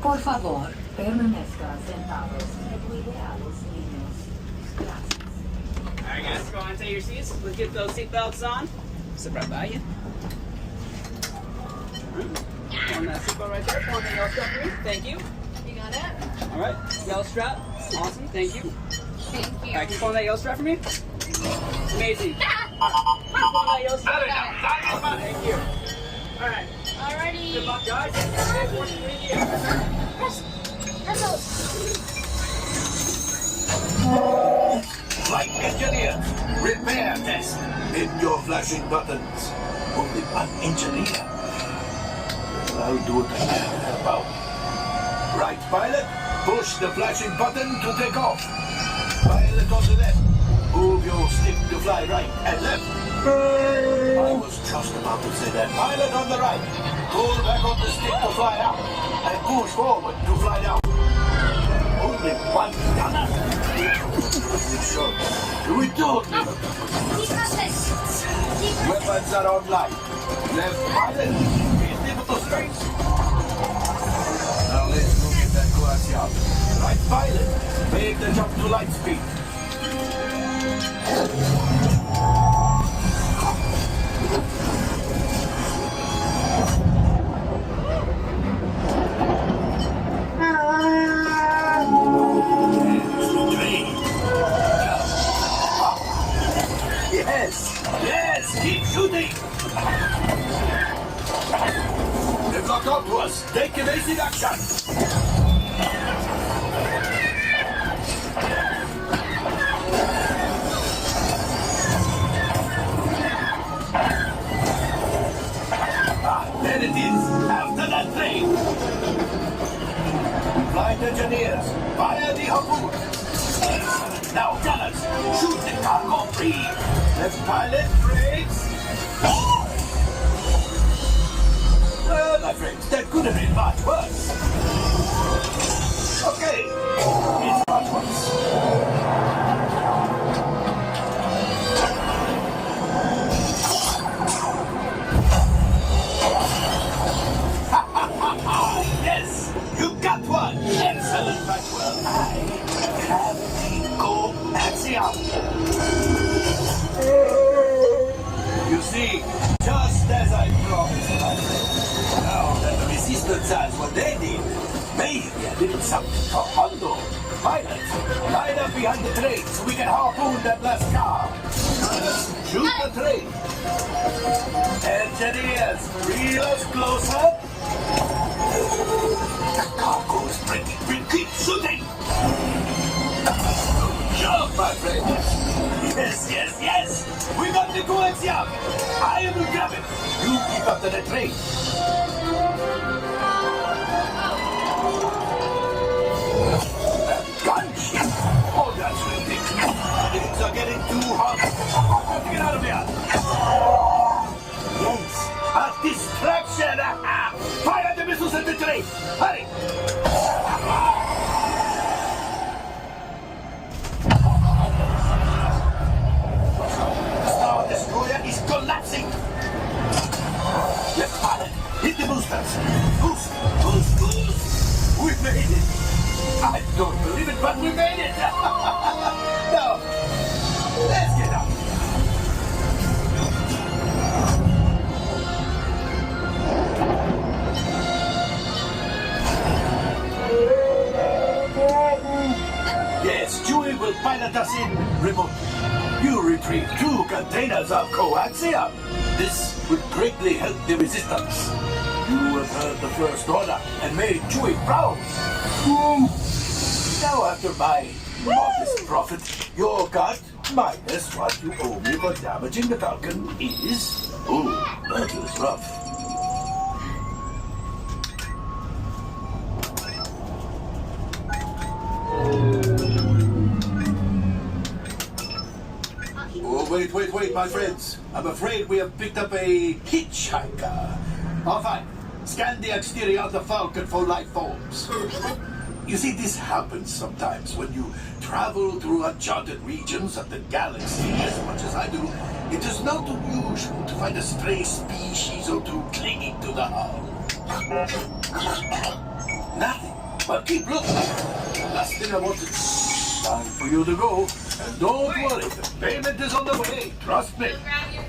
Por favor, permanezca sentados y cuide a los niños. Gracias. Alright guys, go on and take your seats. Let's get those seatbelts on. Sit right by you. Alright. On that seatbelt right there. Pull on the yellow strap for me. Thank you. You got it? Alright, yellow strap. Awesome, thank you. Thank you. Alright, keep pulling that yellow strap for me. Amazing. Keep pulling that yellow strap. Thank you. Alright. Alrighty. Good luck, guys. Good work for you. Flight engineer, repair test. Hit your flashing buttons. Only one engineer. I'll do what I can to help out. Right, pilot, push the flashing button to take off. Pilot on the left, move your stick to fly right and left. I was just about to say that. Pilot on the right, pull back on the stick to fly out and push forward to fly down. Only one gunner. Sure. Do we do it? Weapons are online. Left pilot, hit the straight. Now let's look at that coaxium. Right pilot, make the jump to light speed. Yes, keep shooting. They've locked on to us. Take evasive action. There it is. After that train. Flight engineers, fire the harpoon. Now, gunners, shoot the cargo free. Left pilot, brakes. Well, my friends, that could have been much worse. Okay, it's much worse. Yes, you got one. Excellent, Maxwell. I have the coaxium. You see, just as I promised, my friend. Now that the resistance has what they need, maybe a little something for Hondo. Pilot, line up behind the train so we can harpoon that last car. Shoot the train. Engineers, reel us closer. The cargo's breaking. We'll keep shooting. Good job, my friend. Yes. We got the coaxium. I will grab it. You keep up to the train. Gunship. Oh, that's ridiculous. Things are getting too hot. Have to get out of here. Yes, a distraction. Fire the missiles at the train. Hurry. Star Destroyer is collapsing. Left pilot, hit the boosters. Boost. We've made it. I don't believe it, but we made it. Now, let's get up. Yes, Chewie will pilot us in remotely. You retrieve 2 containers of coaxium. This would greatly help the resistance. You have heard the First Order and made Chewie proud. Now, after my modest profit, your cut minus what you owe me for damaging the Falcon is... Ooh, that is rough. Oh, wait, my friends. I'm afraid we have picked up a hitchhiker. All fine. Scan the exterior of the Falcon for life forms. You see, this happens sometimes when you travel through uncharted regions of the galaxy as much as I do. It is not unusual to find a stray species or two clinging to the hull. Nothing. But keep looking. Last thing I wanted. Time for you to go. And don't worry, the payment is on the way. Trust me. Grab your